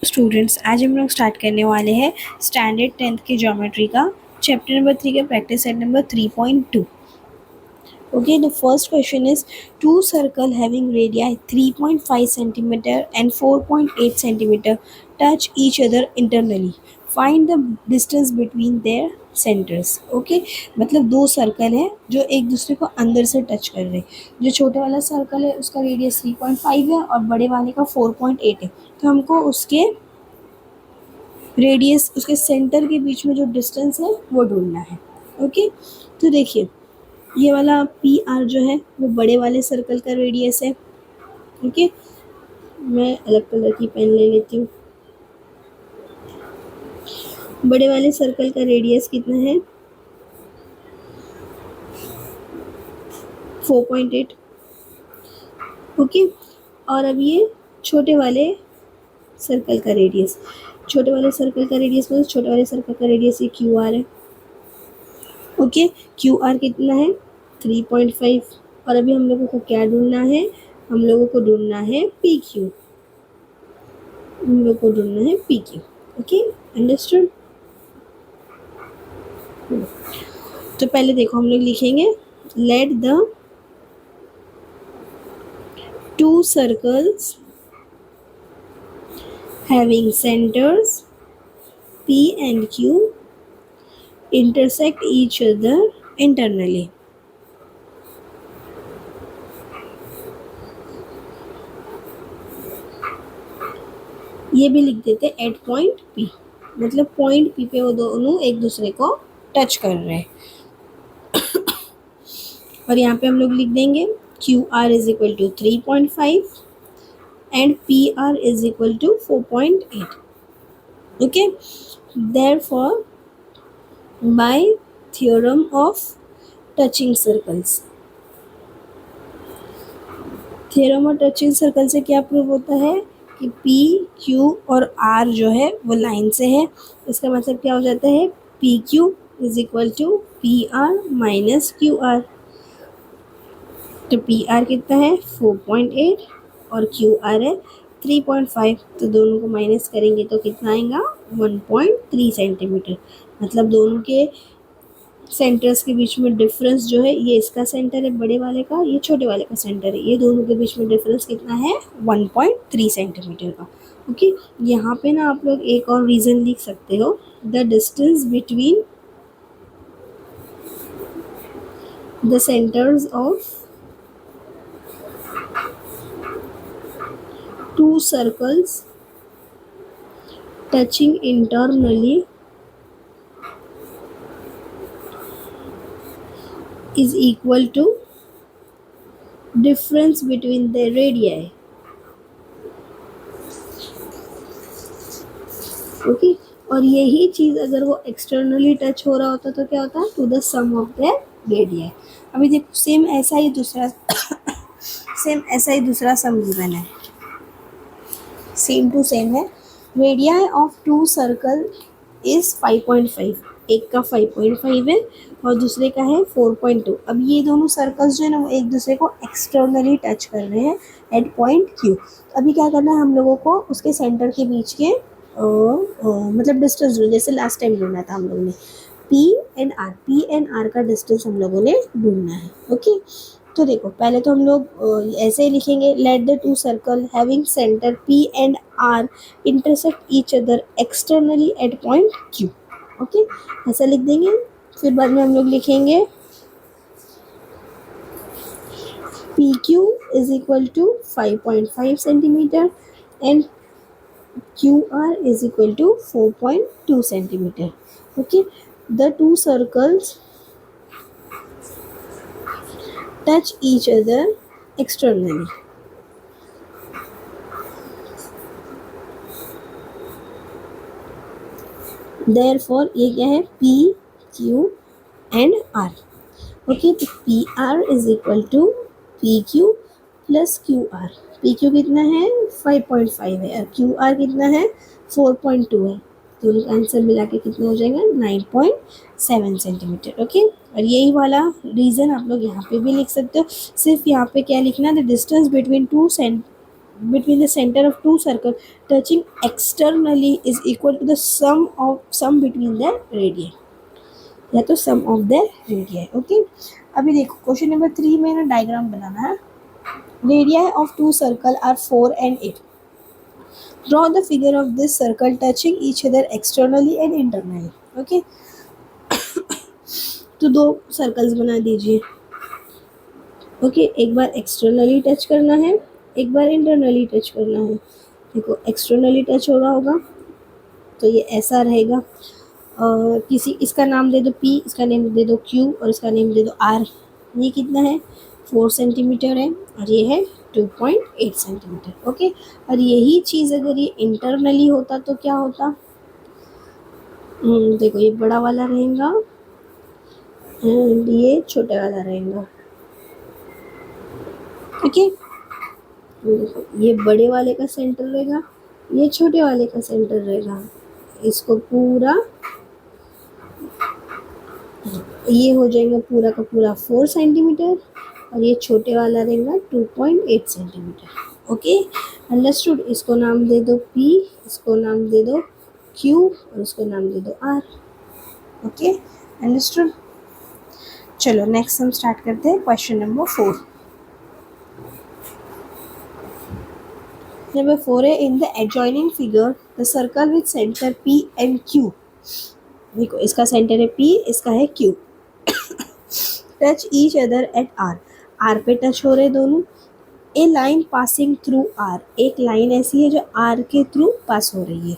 Students, आज हम लोग स्टार्ट करने वाले हैं स्टैंडर्ड 10th के ज्योमेट्री का चैप्टर नंबर 3 का practice set number 3.2. Okay, the first question is two circle having radii 3.5 centimeter and 4.8 centimeter touch each other internally. Find the distance between their centers. Okay, मतलब दो circle है जो एक दूसरे को अंदर से टच कर रहे हैं. जो छोटे वाला सर्कल है उसका रेडियस 3.5 है और बड़े वाले का 4.8 है. तो हमको उसके रेडियस, उसके सेंटर के बीच में जो डिस्टेंस है वो ढूंढना है. ओके, तो देखिए ये वाला पी आर जो है वो बड़े वाले सर्कल का रेडियस है. ओके, मैं अलग कलर की पेन ले लेती हूँ. बड़े वाले सर्कल का रेडियस कितना है? 4.8. ओके, और अब ये छोटे वाले सर्कल का रेडियस, छोटे वाले सर्कल का रेडियस मतलब छोटे वाले सर्कल का रेडियस ये क्यू आर है. ओके, क्यू आर कितना है? 3.5. और अभी हम लोगों को क्या ढूंढना है? हम लोगों को ढूंढना है पी क्यू. हम लोग को ढूंढना है पी क्यू. Okay, understood. तो पहले देखो हम लोग लिखेंगे let the to circles having centers P and Q intersect each other internally. ये भी लिख देते एट पॉइंट P, मतलब पॉइंट P पे वो दोनों एक दूसरे को टच कर रहे हैं. और यहाँ पे हम लोग लिख देंगे QR is equal to 3.5 and PR is equal to 4.8. Okay, therefore by theorem of touching circles, theorem of touching circle से क्या प्रूव होता है कि P, Q और R जो है वो लाइन से है. इसका मतलब क्या हो जाता है? PQ is equal to PR minus QR. तो PR कितना है? 4.8 और QR है 3.5. तो दोनों को माइनस करेंगे तो कितना आएगा? 1.3 सेंटीमीटर. मतलब दोनों के सेंटर्स के बीच में डिफरेंस जो है, ये इसका सेंटर है बड़े वाले का, ये छोटे वाले का सेंटर है, ये दोनों के बीच में डिफरेंस कितना है? 1.3 सेंटीमीटर का. ओके, यहाँ पे ना आप लोग एक और रीज़न लिख सकते हो, the distance between the centres of two circles touching internally is equal to difference between the radii. Okay, और यही चीज़ अगर वो एक्सटर्नली टच हो रहा होता तो क्या होता? To the sum of the radii. अभी देखो सेम ऐसा ही दूसरा सम गिवन है, सेम टू सेम है. Radii of two circle is 5.5. एक का 5.5 है और दूसरे का है 4.2. अब ये दोनों सर्कल्स जो है ना वो एक दूसरे को एक्सटर्नली टच कर रहे हैं एट पॉइंट Q. अभी क्या करना है हम लोगों को? उसके सेंटर के बीच के मतलब डिस्टेंस जो जैसे लास्ट टाइम ढूंढना था हम लोगों ने, P एंड R का डिस्टेंस हम लोगों ने ढूंढना है. ओके, तो देखो पहले तो हम लोग ऐसे ही लिखेंगे let the two circle having centre P and R intersect each other externally at point Q. Okay, ऐसा लिख देंगे. फिर बाद में हम लोग लिखेंगे PQ is equal to 5.5 centimetre and QR is equal to 4.2 centimeter. Okay, the two circles touch each other externally. Therefore ये क्या है? P, Q and R. Okay, तो PR is equal to PQ plus QR. PQ कितना है? 5.5 है और QR कितना है? 4.2 है. दोनों का आंसर मिला के कितना हो जाएगा? 9.7 सेंटीमीटर. ओके, और यही वाला रीज़न आप लोग यहाँ पे भी लिख सकते हो. सिर्फ यहाँ पे क्या लिखना? The distance between between the center of two circle touching externally is equal to the sum between the radii, या तो sum of the radii. Okay, अभी देखो क्वेश्चन नंबर 3 में ना डायग्राम बनाना है. Radii of two circle are 4 and 8. Draw the figure of this circle touching each other externally and internally. Okay, तो दो circles बना दीजिए. ओके, एक बार एक्सटर्नली टच करना है, एक बार इंटरनली टच करना है. देखो एक्सटर्नली टच हो रहा होगा तो ये ऐसा रहेगा. किसी इसका नाम दे दो P, इसका नेम दे दो Q और इसका नेम दे दो R. ये कितना है 4 सेंटीमीटर है और ये है 2.8 सेंटीमीटर. ओके, और यही चीज़ अगर ये इंटरनली होता तो क्या होता. देखो ये बड़ा वाला रहेगा एंड ये छोटा वाला रहेगा. ओके, ये बड़े वाले का सेंटर रहेगा, ये छोटे वाले का सेंटर रहेगा. इसको पूरा ये हो जाएगा पूरा का पूरा 4 सेंटीमीटर और ये छोटे वाला रहेगा 2.8 सेंटीमीटर. Okay, understood. इसको नाम दे दो P, इसको नाम दे दो Q और इसको नाम दे दो R. Okay, understood. चलो नेक्स्ट हम स्टार्ट करते हैं क्वेश्चन नंबर 4. नंबर 4 है in the adjoining figure the circle with centre P and Q. देखो इसका सेंटर है P, इसका है Q. Touch each other at R. R पे टच हो रहे दोनों. ए लाइन पासिंग थ्रू R. एक लाइन ऐसी है जो R के थ्रू पास हो रही है.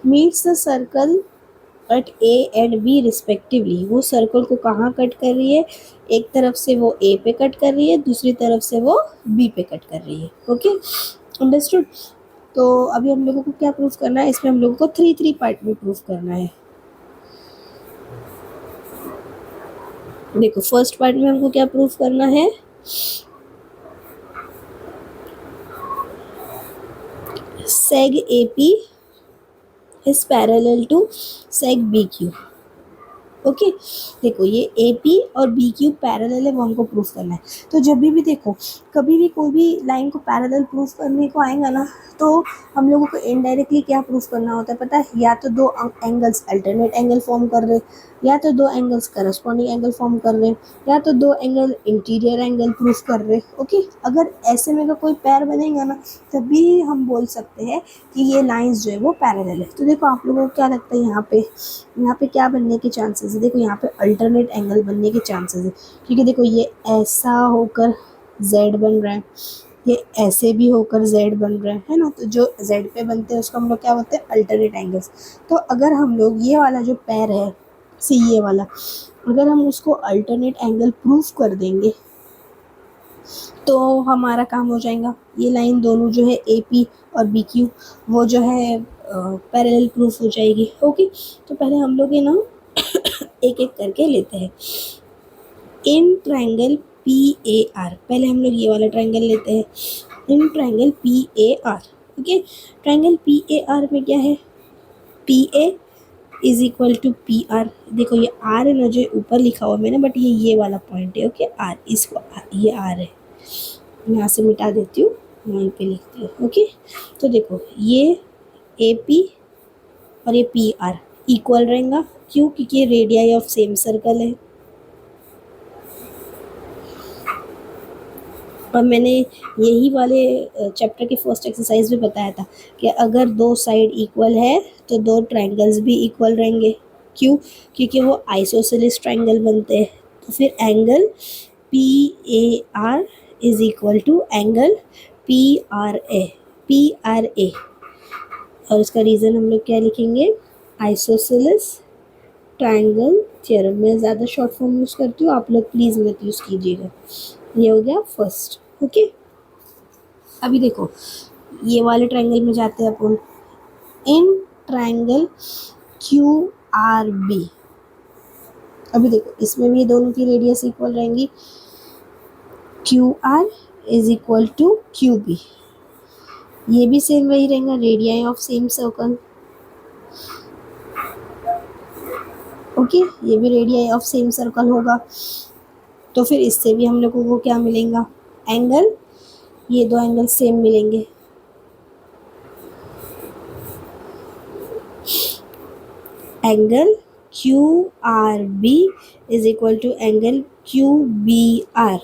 Meets the circle eight A and B respectively. वो सर्कल को कहाँ कट कर रही है, एक तरफ से वो A पे कट कर रही है, दूसरी तरफ से वो B पे कट कर रही है. Okay, understood. तो अभी हम लोगों को क्या प्रूफ करना है, इसमें हम लोगों को 3 पार्ट में प्रूफ करना है. देखो फर्स्ट पार्ट में हमको क्या प्रूफ करना है, seg AP is parallel to seg BQ. Okay, देखो ये AP और BQ पैरेलल है, वो हमको प्रूफ करना है. तो जब भी देखो कभी भी कोई भी लाइन को पैरेलल प्रूफ करने को आएगा ना, तो हम लोगों को इनडायरेक्टली क्या प्रूफ करना होता है पता है, या तो दो एंगल्स अल्टरनेट एंगल फॉर्म कर रहे, या तो दो एंगल्स करस्पॉन्डिंग एंगल फॉर्म कर रहे, या तो दो एंगल इंटीरियर एंगल प्रूफ कर रहे. ओके, अगर ऐसे में का कोई पैर बनेगा ना, तभी हम बोल सकते हैं कि ये लाइंस जो है वो पैरेलल है. तो देखो आप लोगों को क्या लगता है यहाँ पे क्या बनने के चांसेस है. देखो यहाँ पे अल्टरनेट एंगल बनने के चांसेस है, क्योंकि देखो ये ऐसा होकर Z बन रहा है, ये ऐसे भी होकर Z बन रहा है ना. तो जो Z पे बनते हैं उसको हम लोग क्या बोलते हैं, अल्टरनेट एंगल्स. तो अगर हम लोग ये वाला जो पैर है सी ये वाला, अगर हम उसको अल्टरनेट एंगल प्रूफ कर देंगे तो हमारा काम हो जाएगा. ये लाइन दोनों जो है AP और BQ वो जो है पैरेलल प्रूफ हो जाएगी. ओके, तो पहले हम लोग ये ना एक एक करके लेते हैं. इन ट्रायंगल PAR, पहले हम लोग ये वाला ट्रायंगल लेते हैं. In triangle PAR. Okay, triangle PAR में क्या है, PA is equal to PR. देखो ये R है ना जो ऊपर लिखा हुआ मैंने, बट ये वाला पॉइंट है. ओके, R इसको ये R है, यहाँ से मिटा देती हूँ, वहीं पे लिखती हूँ. ओके, तो देखो ये AP और ये PR इक्वल रहेगा. क्यों, क्योंकि ये रेडियाई ऑफ सेम सर्कल है. और मैंने यही वाले चैप्टर के फर्स्ट एक्सरसाइज में बताया था कि अगर दो साइड इक्वल है तो दो ट्रायंगल्स भी इक्वल रहेंगे. क्यों, क्योंकि वो आइसोसेलेस ट्रायंगल बनते हैं. तो फिर angle PAR is equal to angle PRA. और इसका रीज़न हम लोग क्या लिखेंगे, आइसोसेलेस ट्रायंगल थ्योरम. मैं ज़्यादा शॉर्ट फॉर्म यूज़ करती हूँ, आप लोग प्लीज़ मत यूज़ कीजिएगा. ये हो गया फर्स्ट. ओके, अभी देखो ये वाले ट्रायंगल में जाते हैं अपन. इन ट्रायंगल QRB, अभी देखो इसमें भी दोनों की रेडियस इक्वल रहेंगी. QR is equal to QB. ये भी सेम वही रहेगा, radii of same circle. Okay, ये भी रेडियाई ऑफ सेम सर्कल होगा. तो फिर इससे भी हम लोगों को क्या मिलेगा, एंगल. ये दो एंगल सेम मिलेंगे. Angle Q R B is equal to angle Q B R,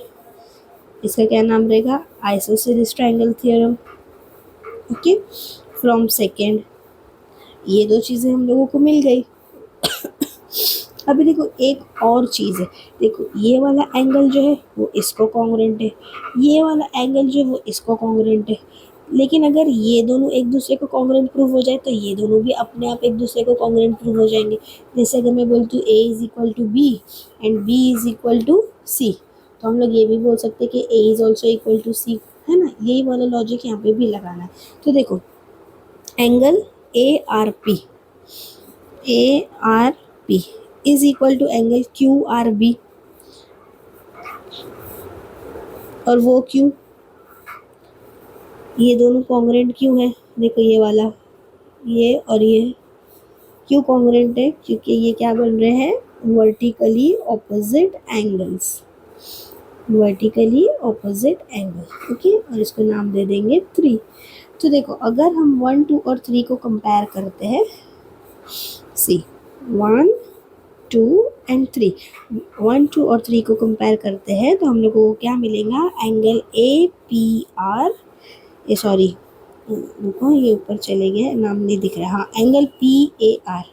इसका क्या नाम रहेगा, isosceles triangle theorem. Okay, from second ये दो चीज़ें हम लोगों को मिल गई। अभी देखो एक और चीज़ है, देखो ये वाला एंगल जो है वो इसको कॉन्ग्रुएंट है, ये वाला एंगल जो है वो इसको कॉन्ग्रुएंट है। लेकिन अगर ये दोनों एक दूसरे को कॉन्ग्रुएंट प्रूव हो जाए तो ये दोनों भी अपने आप एक दूसरे को कॉन्ग्रुएंट प्रूव हो जाएंगे। जैसे अगर मैं बोलती हूँ A is equal to B and B is equal to C, तो हम लोग ये भी बोल सकते हैं कि A is also equal to C, है ना। यही वाला लॉजिक यहाँ पे भी लगाना है। तो देखो angle A R P is equal to angle Q R B, और वो क्यों, ये दोनों कॉन्ग्रुएंट क्यों है, देखो ये वाला ये और ये क्यों कॉन्ग्रुएंट है, क्योंकि ये क्या बन रहे हैं, vertically opposite angles, vertically opposite angle. Okay, और इसको नाम दे देंगे 3। तो देखो अगर हम 1, 2 और 3 को कंपेयर करते हैं, सी 1, 2 एंड 3, 1, 2 और 3 को कंपेयर करते हैं तो हम लोगों को क्या मिलेगा, एंगल ए पी आर, ये सॉरी रुको ये ऊपर चले गए, नाम नहीं दिख रहा, हाँ angle P A R,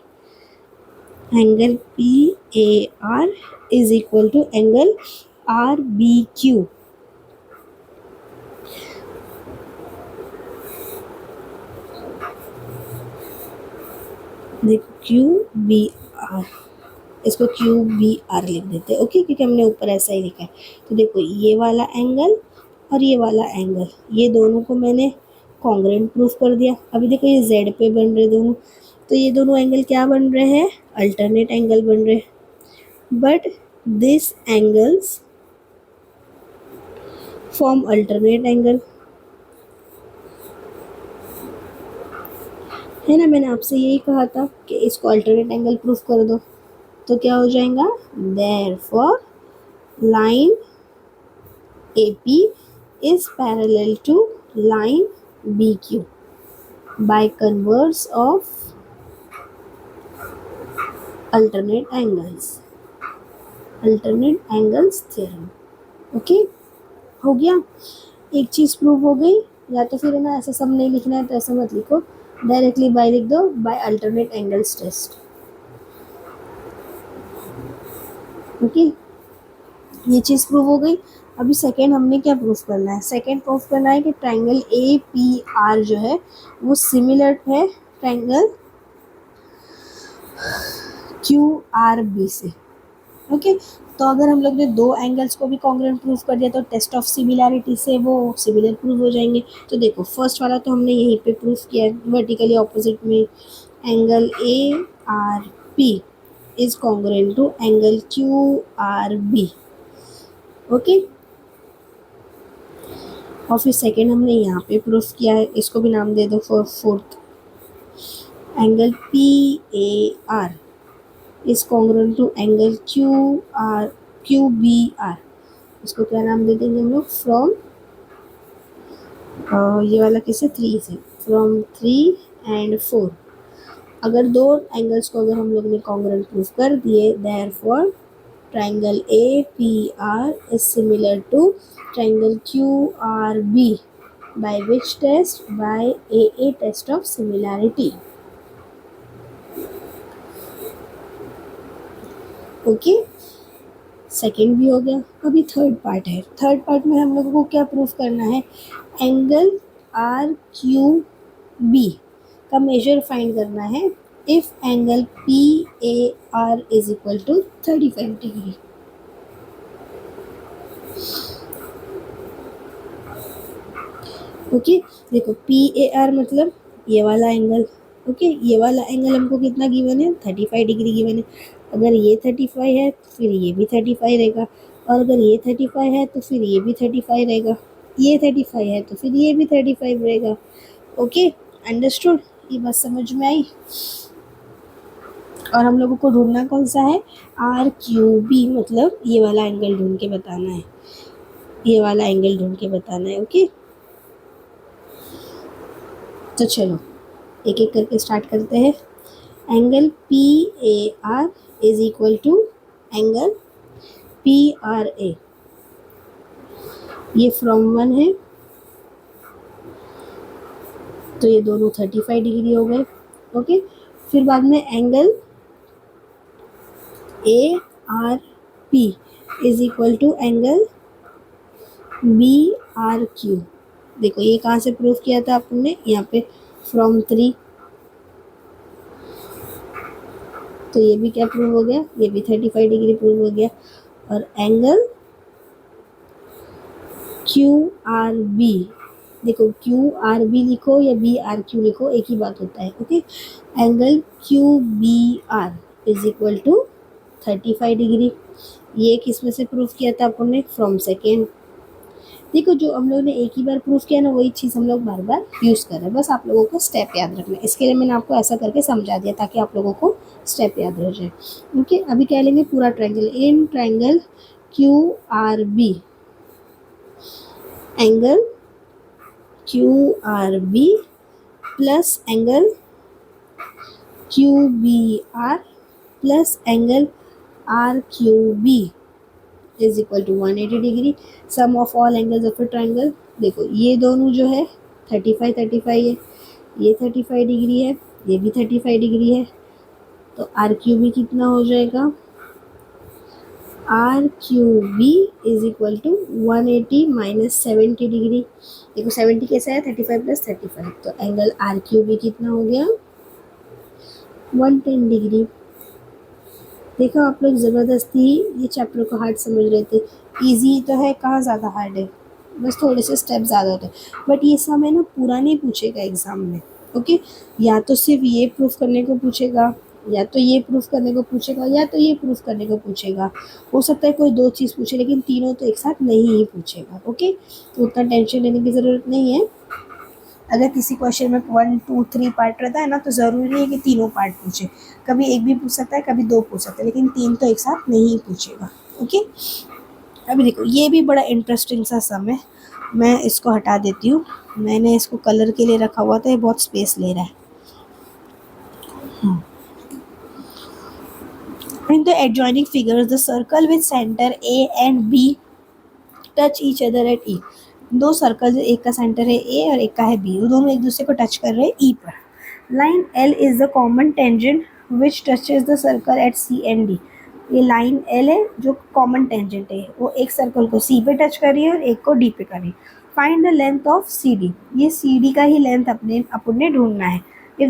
angle P A R is equal to angle R B Q. देखो क्यू बी आर, इसको क्यू बी आर लिख देते हैं। ओके, क्योंकि हमने ऊपर ऐसा ही लिखा है। तो देखो ये वाला एंगल और ये वाला एंगल, ये दोनों को मैंने कॉन्ग्रुएंट प्रूफ कर दिया। अभी देखो ये जेड पे बन रहे दोनों, तो ये दोनों एंगल क्या बन रहे हैं, अल्टरनेट एंगल बन रहे हैं। But this angles form alternate angle, है ना। मैंने आपसे यही कहा था कि इसको अल्टरनेट एंगल प्रूफ कर दो, तो क्या हो जाएगा, therefore line AP is parallel to line BQ by converse of alternate angles theorem। Okay, हो गया, एक चीज़ प्रूव हो गई। या तो फिर है ना ऐसा सब नहीं लिखना है तो ऐसा मत लिखो, डायरेक्टली बाय लिख दो, by alternate angles test. Okay, ये चीज़ प्रूव हो गई। अभी सेकेंड हमने क्या प्रूफ करना है, सेकेंड प्रूफ करना है कि ट्राइंगल ए पी आर जो है वो सिमिलर है ट्राइंगल क्यू आर बी से। ओके, तो अगर हम लोग ने दो एंगल्स को भी कॉन्ग्रुएंट प्रूफ कर दिया तो टेस्ट ऑफ सिमिलैरिटी से वो सिमिलर प्रूफ हो जाएंगे। तो देखो फर्स्ट वाला तो हमने यहीं पे प्रूफ किया है, वर्टिकली ऑपोजिट में angle A R P is congruent to angle Q R B. Okay, और फिर सेकेंड हमने यहाँ पे प्रूफ किया है, इसको भी नाम दे दो for fourth, angle P A R is congruent to angle Q B R, इसको क्या नाम दे देंगे हम लोग, फ्रॉम ये वाला किसे 3 से, फ्रॉम 3 एंड 4। अगर दो एंगल्स को अगर हम लोग ने कॉन्ग्रुएंट प्रूफ कर दिए, therefore triangle APR is similar to triangle QRB by which test, by AA test of similarity। Okay, second भी हो गया। अभी थर्ड पार्ट है, थर्ड पार्ट में हम लोगों को क्या प्रूफ करना है, एंगल RQB का मेजर फाइंड करना है if angle PAR is equal to 35 degree. Okay, देखो PAR मतलब ये वाला एंगल। ओके, ये वाला एंगल हमको कितना गिवन है, 35 डिग्री गिवन है। अगर ये 35 है तो फिर ये भी 35 रहेगा, और अगर ये 35 है तो फिर ये भी 35 रहेगा, ये 35 है तो फिर ये भी 35 रहेगा। ओके, अंडरस्टूड, ये बात समझ में आई। और हम लोगों को ढूंढना कौन सा है, RQB, मतलब ये वाला एंगल ढूंढ के बताना है, ये वाला एंगल ढूंढ के बताना है। ओके, तो चलो एक एक करके स्टार्ट करते हैं। Angle P A R is equal to angle P R A, ये फ्रॉम 1 है तो ये दोनों 35 डिग्री हो गए। ओके, फिर बाद में angle A R P is equal to angle B R Q. देखो ये कहाँ से प्रूव किया था आपने, यहाँ पे फ्रॉम 3, तो ये भी क्या प्रूव हो गया, ये भी 35 डिग्री प्रूव हो गया। और एंगल क्यू आर बी, देखो क्यू आर बी लिखो या बी आर क्यू लिखो, एक ही बात होता है। Okay, angle Q B R is equal to 35 degree. ये किस में से प्रूफ किया था अपन ने, फ्रॉम सेकेंड। देखो जो हम लोगों ने एक ही बार प्रूफ किया ना, वही चीज़ हम लोग बार बार यूज़ कर रहे हैं, बस आप लोगों को स्टेप याद रखना है। इसके लिए मैंने आपको ऐसा करके समझा दिया ताकि आप लोगों को स्टेप याद रह जाए। ओके, अभी क्या लेंगे पूरा triangle. In triangle Q R B, angle Q R B plus angle Q B R plus angle R Q B is equal to 180 degree. Sum of all angles of a triangle, देखो ये दोनों जो है 35 है, ये 35 degree है, ये भी 35 डिग्री है, तो आर क्यू बी कितना हो जाएगा, R Q B is equal to 180 minus 70 degree. देखो 70 कैसा है, 35 प्लस 35, तो एंगल आर क्यू बी कितना हो गया, 110 डिग्री। देखो आप लोग ज़बरदस्ती ये चैप्टर को हार्ड समझ रहे थे, इजी तो है, कहाँ ज़्यादा हार्ड है, बस थोड़े से स्टेप ज़्यादा होते हैं। बट ये सब है ना पूरा नहीं पूछेगा एग्ज़ाम में। ओके, या तो सिर्फ ये प्रूफ करने को पूछेगा, या तो ये प्रूफ करने को पूछेगा, या तो ये प्रूफ करने को पूछेगा। हो सकता है कोई 2 चीज़ पूछे, लेकिन तीनों तो एक साथ नहीं ही पूछेगा। ओके, तो उतना टेंशन लेने की ज़रूरत नहीं है। अगर किसी क्वेश्चन में 1 2 3 पार्ट रहता है ना, तो ज़रूरी नहीं है कि तीनों पार्ट पूछे, कभी एक भी पूछ सकता है, कभी 2 पूछ सकता है, लेकिन 3 तो एक साथ नहीं पूछेगा। ओके, अभी देखो ये भी बड़ा इंटरेस्टिंग सा सम है, मैं इसको हटा देती हूँ, मैंने इसको कलर के लिए रखा हुआ था, ये बहुत स्पेस ले रहा है। In the adjoining figures, the circle with center A and B touch each other at E. दो सर्कल, एक का सेंटर है A और एक का है B, वो दोनों एक दूसरे को टच कर रहे हैं E पर। Line L is the common tangent which touches the circle eight C and D। ये लाइन L है जो कॉमन टेंजेंट है, वो एक सर्कल को C पे टच कर रही है और एक को D पे कर रही है। Find the length of CD, ये CD का ही लेंथ अपने ढूंढना है। If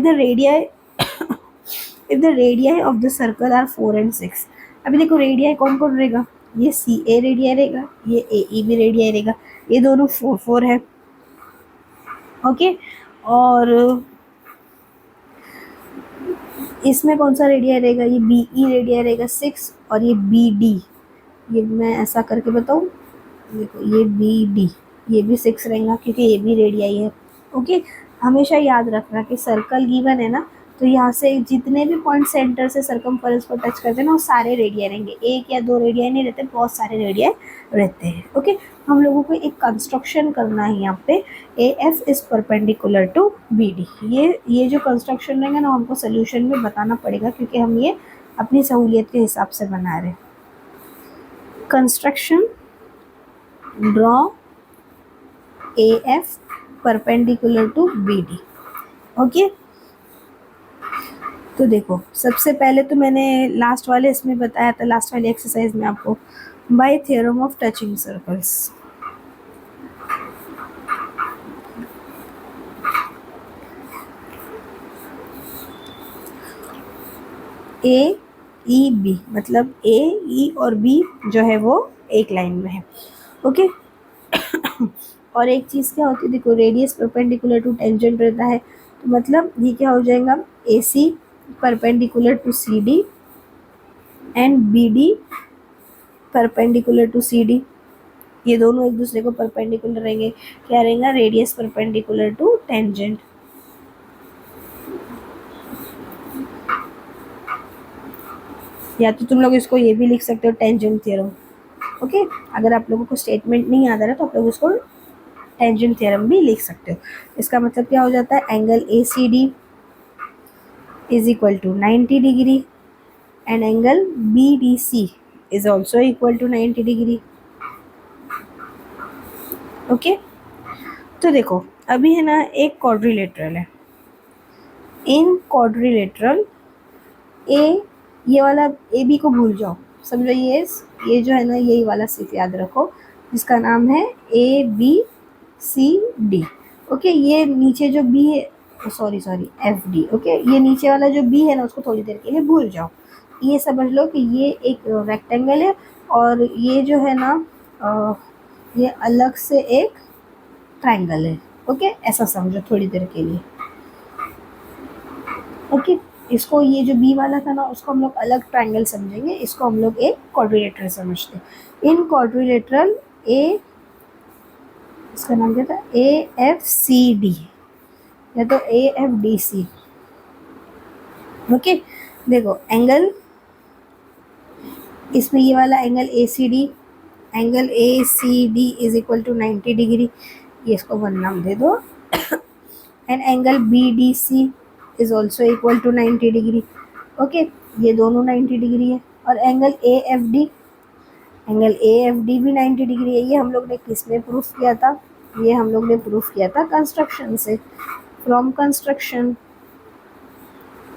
the radii of the circle are 4 and 6। अभी देखो रेडियाई कौन कौन रहेगा, ये CA रेडियाई रहेगा, ये AE भी रेडियाई रहेगा, ये दोनों 4 4 है। ओके, और इसमें कौन सा रेडियाई रहेगा, ये BE रेडियाई रहेगा 6, और ये BD, ये मैं ऐसा करके बताऊँ, देखो ये BD, ये भी 6 रहेगा क्योंकि ये भी रेडियाई है। ओके, हमेशा याद रखना कि सर्कल गिवन है ना, तो यहाँ से जितने भी पॉइंट सेंटर से सर्कमफेरेंस को टच करते हैं ना, वो सारे रेडियाई रहेंगे, 1 या 2 रेडियाई नहीं रहते, बहुत सारे रेडियाई रहते हैं। ओके, हम लोगों को एक कंस्ट्रक्शन करना है यहाँ पे, AF is perpendicular to BD। ये जो कंस्ट्रक्शन रहेगा ना, हमको सोल्यूशन में बताना पड़ेगा क्योंकि हम ये अपनी सहूलियत के हिसाब से बना रहे हैं। Construction, draw AF perpendicular to BD। Okay, तो देखो सबसे पहले तो मैंने लास्ट वाले इसमें बताया था, लास्ट वाले एक्सरसाइज में आपको, bye theorem of touching circles. AEB मतलब AE और B जो है वो एक लाइन में है। ओके, और एक चीज़ क्या होती है, देखो रेडियस परपेंडिकुलर टू टेंजेंट रहता है, तो मतलब ये क्या हो जाएगा, AC perpendicular to CD and BD perpendicular to CD। ये दोनों एक दूसरे को परपेंडिकुलर रहेंगे, क्या रहेगा, रेडियस परपेंडिकुलर टू टेंजेंट। या तो तुम लोग इसको ये भी लिख सकते हो, टेंजेंट थ्योरम। ओके, अगर आप लोगों को स्टेटमेंट नहीं याद आ रहा तो आप लोग उसको टेंजेंट थ्योरम भी लिख सकते हो। इसका मतलब क्या हो जाता है, angle ACD is equal to 90 degree and angle BDC is also equal to 90 degree. Okay तो देखो अभी है ना एक क्वाड्रिलेटरल है. इन क्वाड्रिलेटरल ए, ये वाला ए बी को भूल जाओ, समझो ये जो है ना यही वाला सिर्फ याद रखो जिसका नाम है A B C D. Okay ये नीचे जो बी है, सॉरी एफ डी. ओके ये नीचे वाला जो बी है ना उसको थोड़ी देर के लिए भूल जाओ. ये समझ लो कि ये एक रेक्टेंगल है और ये जो है ना ये अलग से एक ट्रायंगल है. ओके ऐसा समझो थोड़ी देर के लिए. ओके इसको ये जो बी वाला था ना उसको हम लोग अलग ट्रायंगल समझेंगे, इसको हम लोग एक क्वाड्रिलेटरल समझते हैं. इन क्वाड्रिलेटरल ए, इसका नाम क्या था, ए एफ सी डी या तो A F D C. Okay देखो एंगल, इसमें ये वाला angle A C D, angle A C D is equal to 90 degree, ये इसको वन नाम दे दो. And angle B D C is also equal to 90 degree. Okay ये दोनों 90 डिग्री है. और angle A F D, angle A F D भी 90 डिग्री है. ये हम लोग ने किस में प्रूफ किया था, ये हम लोग ने प्रूफ किया था कंस्ट्रक्शन से, फ्रॉम कंस्ट्रक्शन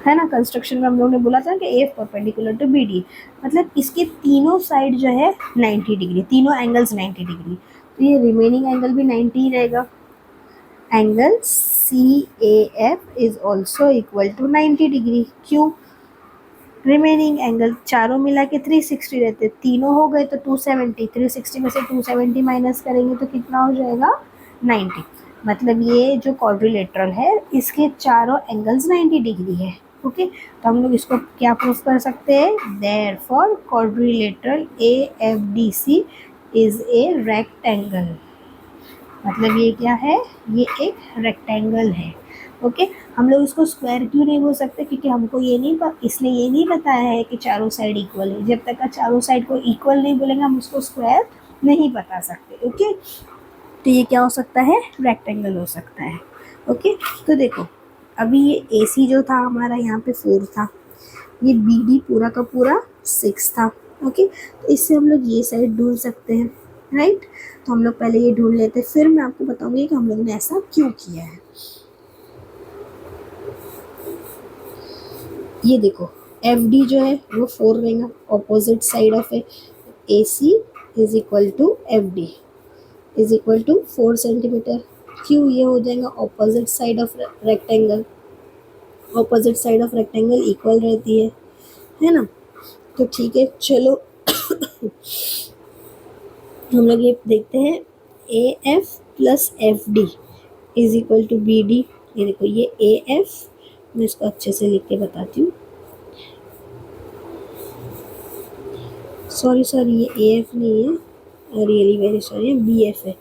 है ना. कंस्ट्रक्शन में हम लोग ने बोला था कि ए परपेंडिकुलर टू बी डी, मतलब इसके तीनों साइड जो है 90 डिग्री, तीनों एंगल्स 90 डिग्री. तो ये रिमेनिंग एंगल भी 90 ही रहेगा. Angle C A F is also equal to 90 degree. क्यों, रिमेनिंग एंगल चारों मिला के 360 रहते, तीनों हो गए तो 270, 360 में से 270 माइनस करेंगे तो कितना हो जाएगा 90. मतलब ये जो क्वाड्रिलेटरल है इसके चारों एंगल्स 90 डिग्री है. ओके तो हम लोग इसको क्या प्रूफ कर सकते हैं, therefore quadrilateral A F D C is a rectangle. मतलब ये क्या है, ये एक रेक्टेंगल है. ओके हम लोग इसको स्क्वायर क्यों नहीं बोल सकते, क्योंकि हमको ये नहीं इसलिए ये नहीं बताया है कि चारों साइड इक्वल है. जब तक का चारों साइड को इक्वल नहीं बोलेंगे हम उसको स्क्वायर नहीं बता सकते. ओके तो ये क्या हो सकता है, रेक्टेंगल हो सकता है. ओके तो देखो अभी ये ए सी जो था हमारा यहाँ पे 4 था, ये बी डी पूरा का पूरा 6 था. ओके तो इससे हम लोग ये साइड ढूंढ सकते हैं, राइट. तो हम लोग पहले ये ढूंढ लेते हैं, फिर मैं आपको बताऊंगी कि हम लोग ने ऐसा क्यों किया है. ये देखो एफ डी जो है वो 4 रहेगा, opposite side of A C is equal to F D is equal to 4 centimetre. क्यों, ये हो जाएगा opposite side of rectangle. Opposite side of rectangle equal रहती है ना. तो ठीक है चलो हम लोग ये देखते हैं A F plus F D is equal to B D. ये देखो ये ए एफ, मैं इसको अच्छे से लिख के बताती हूँ. सॉरी ये ए एफ नहीं है, really very sorry, B F है.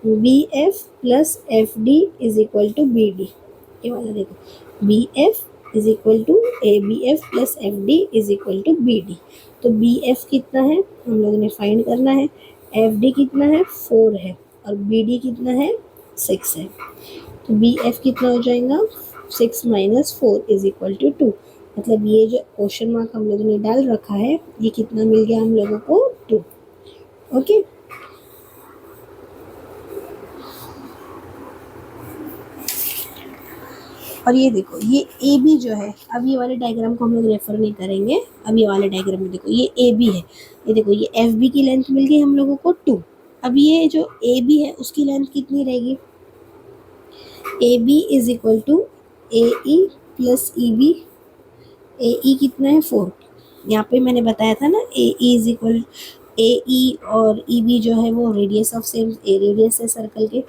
B F plus F D is equal to B D. ये वाला देखो B F is equal to A B F plus F D is equal to B D. तो B F कितना है हम लोगों ने फाइंड करना है, एफ डी कितना है 4 है और बी डी कितना है 6 है. तो बी एफ कितना हो जाएगा 6 माइनस 4 इज इक्वल टू 2. मतलब ये जो क्वेश्चन मार्क हम लोगों ने डाल रखा है ये कितना मिल गया हम लोगों को 2. ओके और ये देखो ये ए बी जो है, अब ये वाले डायग्राम को हम लोग रेफर नहीं करेंगे. अब ये वाले डायग्राम में देखो ये ए बी है, ये देखो ये एफ बी की लेंथ मिल गई हम लोगों को 2. अब ये जो ए बी है उसकी लेंथ कितनी रहेगी, A B is equal to A E plus E B. A E कितना है 4. यहाँ पे मैंने बताया था ना ए ई इज इक्वल ए ई और ई बी जो है वो रेडियस ऑफ सेम रेडियस है सर्कल के,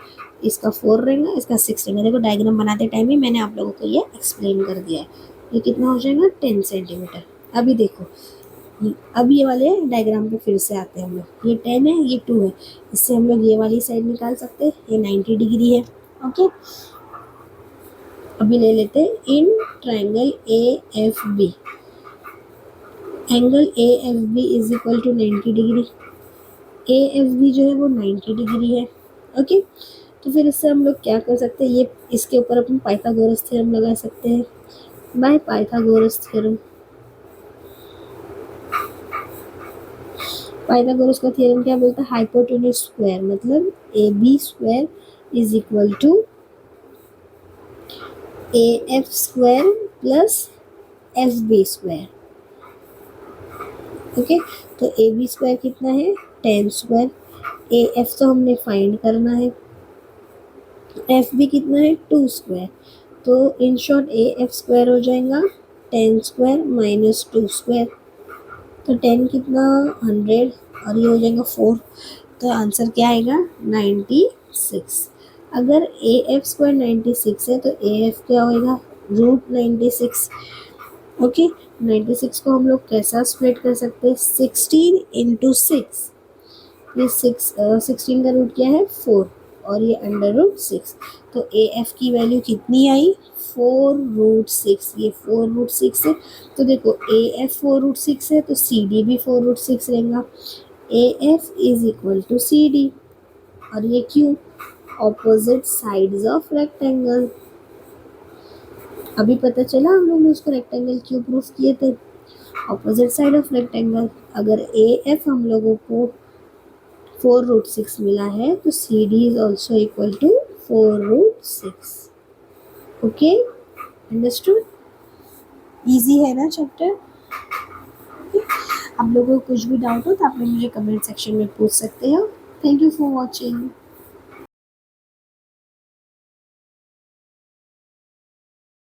इसका 4 रहेगा इसका 6 रहेगा. देखो डायग्राम बनाते टाइम ही मैंने आप लोगों को ये एक्सप्लेन कर दिया है. ये कितना हो जाएगा 10 सेंटीमीटर. अभी देखो अब ये वाले डायग्राम पे फिर से आते हैं हम लोग. ये 10 है ये 2 है, इससे हम लोग ये वाली साइड निकाल सकते हैं, ये 90 डिग्री है. ओके अभी ले लेते हैं in triangle A F B, angle A F B is equal to 90 degree. A F B जो है वो 90 डिग्री है. ओके तो फिर इससे हम लोग क्या कर सकते हैं, ये इसके ऊपर अपन पाइथागोरस थ्योरम लगा सकते हैं. By Pythagoras theorem. पाइथागोरस का थ्योरम क्या बोलता है? हाइपोटेन्यूज स्क्वायर मतलब A B square is equal to A F square plus F B square. Okay, तो ए बी स्क्वायर कितना है? 10 स्क्वायर। ए एफ तो हमने फाइंड करना है, एफ बी कितना है? 2 स्क्वायर। तो in short A F square हो जाएगा 10 स्क्वायर माइनस 2 स्क्वायर। तो 10 कितना? 100 और ये हो जाएगा 4। तो आंसर क्या आएगा? 96। अगर ए एफ स्क्वायर 96 है तो ए एफ क्या होएगा? रूट 96। ओके, 96 को हम लोग कैसा स्प्लिट कर सकते हैं? 16 इंटू 6। ये 16 का रूट क्या है? 4 और ये अंडर रूट 6। तो ए एफ की वैल्यू कितनी आई? 4 रूट 6। ये 4 रूट 6 है। तो देखो ए एफ 4 रूट 6 है तो सी डी भी 4 रूट 6 रहेगा। A F is equal to C D. और ये क्यों? Opposite sides of rectangle. अभी पता चला हम लोग ने उसको रेक्टेंगल क्यों प्रूफ किए थे? Opposite side of rectangle. अगर ए एफ हम लोगों को 4 रूट 6 मिला है तो C D is also equal to 4 root 6। Okay, understood? Easy है ना चैप्टर? आप लोगों को कुछ भी डाउट हो तो आप लोग मुझे कमेंट सेक्शन में पूछ सकते हो। Thank you for watching.